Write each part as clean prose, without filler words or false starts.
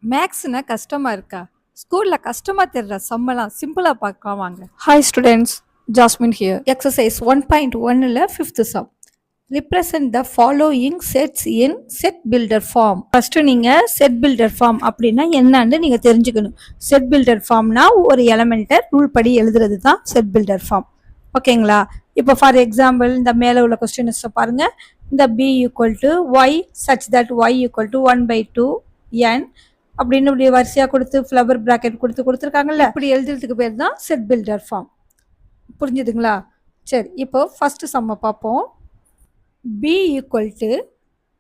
மேக்ஸ்னா கஷ்டமா இருக்கா? ஸ்கூல்ல கஷ்டமா தெரிற சம்மெல்லாம் சிம்பிளா பார்க்கலாம் வாங்க. Hi students, Jasmine here. Exercise 1.1ல 5th சம். Represent the following sets in set builder form. First நீங்க செட் பில்டர் ஃபார்ம் அப்படின்னா என்னன்னு நீங்க தெரிஞ்சுக்கணும். செட் பில்டர் ஃபார்ம்னா ஒரு எலமெண்ட்டை ரூல் படி எழுதுறது தான் செட் பில்டர் ஃபார்ம். ஓகேங்களா? இப்போ ஃபார் எக்ஸாம்பிள் இந்த மேலே உள்ள கொஸ்டின்ஸ் பாருங்க. இந்த b equal to y such that y equal to 1/2 n அப்படின்னு இப்படி வரிசையாக கொடுத்து ஃப்ளவர் ப்ராக்கெட் கொடுத்துருக்காங்கல்ல, இப்படி எழுதுறதுக்கு பேர் தான் செட் பில்டர் ஃபார்ம். புரிஞ்சுதுங்களா? சரி, இப்போ ஃபர்ஸ்ட் சம்மை பார்ப்போம். B equal to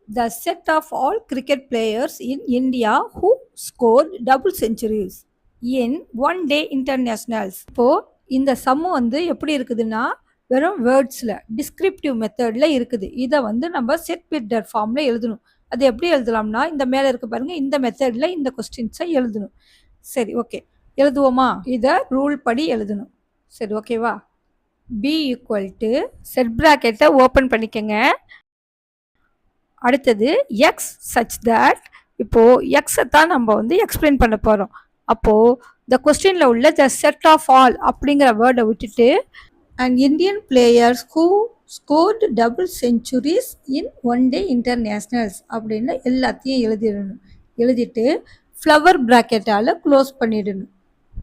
the set of all cricket players in India who scored double centuries in one day internationals. இப்போ இந்த சம்மு வந்து எப்படி இருக்குதுன்னா வெறும் வேர்ட்ஸில் டிஸ்கிரிப்டிவ் மெத்தடில் இருக்குது. இதை வந்து நம்ம செட் பில்டர் ஃபார்மில் எழுதணும். அது எப்படி எழுதலாம்னா இந்த மேலே இருக்க பாருங்க, இந்த மெத்தடில் இந்த கொஸ்டின்ஸை எழுதணும். சரி, ஓகே, எழுதுவோமா? இதை ரூல் படி எழுதணும். சரி, ஓகேவா? b ஈக்குவல் டு செட் ப்ராக்கெட்டை ஓப்பன் பண்ணிக்கங்க. அடுத்தது எக்ஸ் சச் தட், இப்போது எக்ஸை தான் நம்ம வந்து எக்ஸ்பிளைன் பண்ண போகிறோம். அப்போது இந்த கொஸ்டினில் உள்ள த செட் ஆஃப் ஆல் அப்படிங்கிற வேர்டை விட்டுட்டு and Indian players who scored double centuries in one day internationals அப்படின்னு எல்லாத்தையும் எழுதிடணும். எழுதிட்டு ஃப்ளவர் ப்ராக்கெட்டால் க்ளோஸ் பண்ணிடணும்.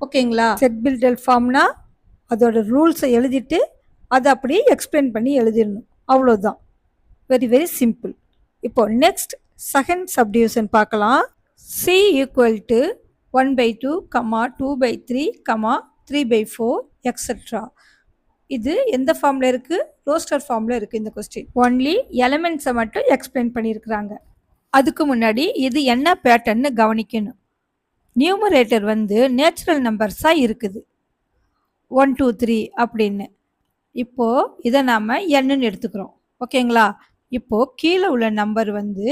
ஓகேங்களா? செட் பில்டர் ஃபார்ம்னா அதோட ரூல்ஸை எழுதிட்டு அதை அப்படியே எக்ஸ்பிளைன் பண்ணி எழுதிடணும். அவ்வளோதான். Very very simple. இப்போ நெக்ஸ்ட் செகண்ட் சப்டிவிஷன் பார்க்கலாம். C equal to 1/2, 2/3, 3/4 etcetera. இது எந்த ஃபார்மில் இருக்குது? ரோஸ்டர் ஃபார்மில் இருக்குது. இந்த கொஸ்டின் ஒன்லி எலமெண்ட்ஸை மட்டும் எக்ஸ்பிளைன் பண்ணியிருக்கிறாங்க. அதுக்கு முன்னாடி இது என்ன பேட்டர்ன்னு கவனிக்கணும். நியூமரேட்டர் வந்து நேச்சுரல் நம்பர்ஸாக இருக்குது, 1 2 3 அப்படின்னு. இப்போது இதை நாம் என்னன்னு எடுத்துக்கிறோம். ஓகேங்களா? இப்போது கீழே உள்ள நம்பர் வந்து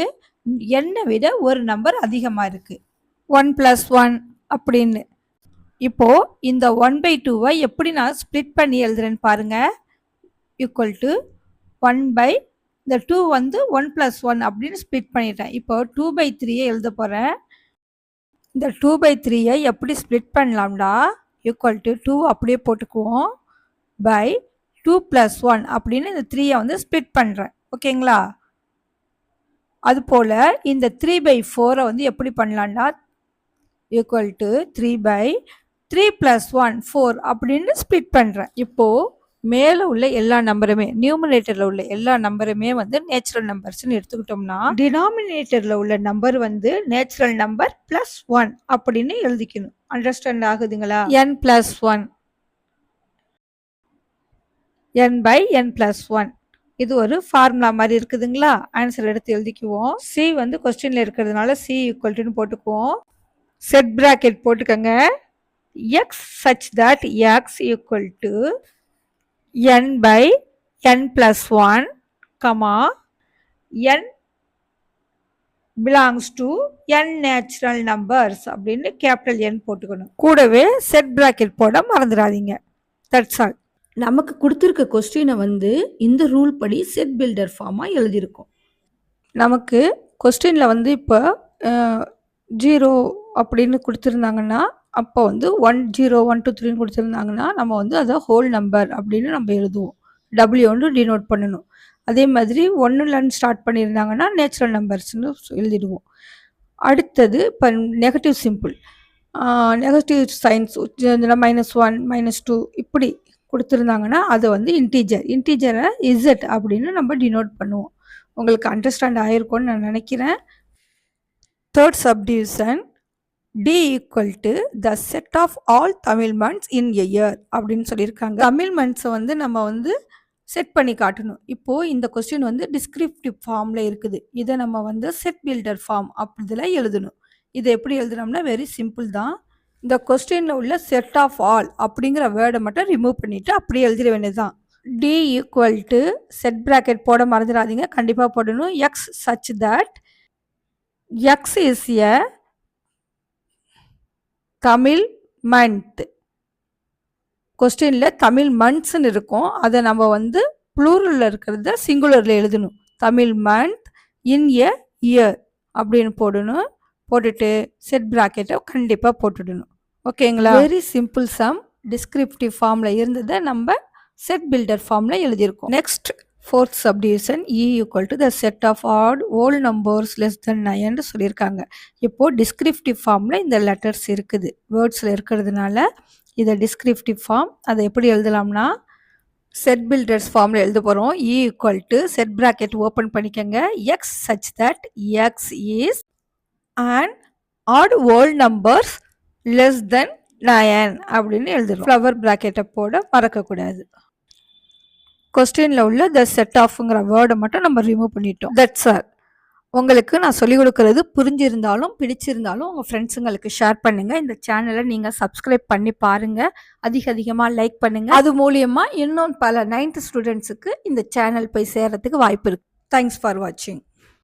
என்னை விட ஒரு நம்பர் அதிகமாக இருக்குது, 1 + 1 அப்படின்னு. இப்போது இந்த 1/2 எப்படி நான் ஸ்ப்ளிட் பண்ணி எழுதுறேன்னு பாருங்கள். ஈக்குவல் டு 1 இந்த 2 வந்து 1 + 1 அப்படின்னு ஸ்ப்ளிட் பண்ணிட்டேன். இப்போ 2/3 எழுத போகிறேன். இந்த 2/3 எப்படி ஸ்ப்ளிட் பண்ணலாம்டா? ஈக்குவல் டு 2 அப்படியே போட்டுக்குவோம், பை 2 + 1 அப்படின்னு இந்த 3 வந்து ஸ்ப்ளிட் பண்ணுறேன். ஓகேங்களா? அதுபோல் இந்த 3/4 வந்து எப்படி பண்ணலாம்டா? ஈக்குவல் டு 3/3 + 1 4 அப்படின்னு ஸ்ப்ளிட் பண்ணுறேன். இப்போது மேலே உள்ள எல்லா நம்பருமே, நியூமரேட்டரில் உள்ள எல்லா நம்பருமே வந்து நேச்சுரல் நம்பர்ஸ்ன்னு எடுத்துக்கிட்டோம்னா டினாமினேட்டரில் உள்ள நம்பர் வந்து நேச்சுரல் நம்பர் +1 அப்படின்னு எழுதிக்கணும். அண்டர்ஸ்டாண்ட் ஆகுதுங்களா? n + 1, n/n + 1. இது ஒரு ஃபார்முலா மாதிரி இருக்குதுங்களா? ஆன்சர் எடுத்து எழுதிக்குவோம். சி வந்து கொஸ்டினில் இருக்கிறதுனால சி ஈக்குவல் டுன்னு போட்டுக்குவோம். செட் ப்ராக்கெட் போட்டுக்கோங்க. X such that X equal to n/n + 1, n belongs to n natural numbers அப்படின்னு கேபிட்டல் N போட்டுக்கணும். கூடவே செட் ப்ராக்கெட் போட மறந்துடாதீங்க. That's all. நமக்கு கொடுத்துருக்க கொஸ்டினை வந்து இந்த ரூல் படி செட் பில்டர் ஃபார்மாக எழுதியிருக்கோம். நமக்கு கொஸ்டினில் வந்து இப்போ 0 அப்படின்னு கொடுத்துருந்தாங்கன்னா, அப்போ வந்து 1 0 1 2 3 கொடுத்துருந்தாங்கன்னா நம்ம வந்து அதை ஹோல் நம்பர் அப்படின்னு நம்ம எழுதுவோம். W வந்து டினோட் பண்ணணும். அதே மாதிரி 1லேருந்து ஸ்டார்ட் பண்ணியிருந்தாங்கன்னா நேச்சுரல் நம்பர்ஸ்னு எழுதிடுவோம். அடுத்தது இப்போ நெகட்டிவ் சிம்பிள், நெகட்டிவ் சைன்ஸ் -1 -2 இப்படி கொடுத்துருந்தாங்கன்னா அதை வந்து இன்டீஜரை இசட் அப்படின்னு நம்ம டினோட் பண்ணுவோம். உங்களுக்கு அண்டர்ஸ்டாண்ட் ஆகிருக்கும்னு நான் நினைக்கிறேன். Third subdivision, D equal to the set of all Tamil months in a year அப்படின்னு சொல்லியிருக்காங்க. தமிழ் மந்த்ஸை வந்து நம்ம வந்து செட் பண்ணி காட்டணும். இப்போது இந்த கொஸ்டின் வந்து டிஸ்கிரிப்டிவ் ஃபார்மில் இருக்குது. இதை நம்ம வந்து செட் பில்டர் ஃபார்ம் அப்படிதில் எழுதணும். இதை எப்படி எழுதணும்னா வெரி சிம்பிள் தான். இந்த கொஸ்டினில் உள்ள செட் ஆஃப் ஆல் அப்படிங்கிற வேர்டை மட்டும் ரிமூவ் பண்ணிவிட்டு அப்படியே எழுதிட வேண்டியது தான். D equal to set bracket போட மறந்துடாதீங்க, கண்டிப்பாக போடணும். X such that x is a Tamil month. கொஸ்டினில் தமிழ் மந்த்ஸ்ன்னு இருக்கும், அதை நம்ம வந்து ப்ளூரலில் இருக்கிறத சிங்குலரில் எழுதணும். Tamil month in a year அப்படின்னு போடணும். போட்டுட்டு செட் ப்ராக்கெட்டை கண்டிப்பாக போட்டுடணும். ஓகேங்களா? வெரி சிம்பிள் சம் டிஸ்கிரிப்டிவ் ஃபார்மில் இருந்ததை நம்ம செட் பில்டர் ஃபார்மில் எழுதியிருக்கோம். Next fourth subdivision E equal to the set of odd whole numbers less தென் 9 சொல்லியிருக்காங்க. இப்போது டிஸ்கிரிப்டிவ் ஃபார்மில் இந்த லெட்டர்ஸ் இருக்குது, வேர்ட்ஸில் இருக்கிறதுனால இதை டிஸ்கிரிப்டிவ் ஃபார்ம். அதை எப்படி எழுதலாம்னா செட் பில்டர்ஸ் ஃபார்மில் எழுத போகிறோம். E equal to set bracket open பண்ணிக்கங்க, x such that x is an odd whole numbers less தென் 9 அப்படின்னு எழுதுறோம். ஃப்ளவர் ப்ராக்கெட்டை போட மறக்கக்கூடாது. கொஸ்டினில் உள்ள த செட் ஆஃப்ங்கிற வேர்டை மட்டும் நம்ம ரிமூவ் பண்ணிட்டோம். That's all. உங்களுக்கு நான் சொல்லிக் கொடுக்கறது புரிஞ்சிருந்தாலும் பிடிச்சிருந்தாலும் உங்கள் ஃப்ரெண்ட்ஸுங்களுக்கு ஷேர் பண்ணுங்கள். இந்த சேனலை நீங்கள் சப்ஸ்கிரைப் பண்ணி பாருங்கள், அதிகமாக லைக் பண்ணுங்கள். அது மூலியமாக இன்னும் பல 9th ஸ்டூடெண்ட்ஸுக்கு இந்த சேனல் போய் சேர்கிறதுக்கு வாய்ப்பு இருக்குது. தேங்க்ஸ் ஃபார் வாட்சிங்.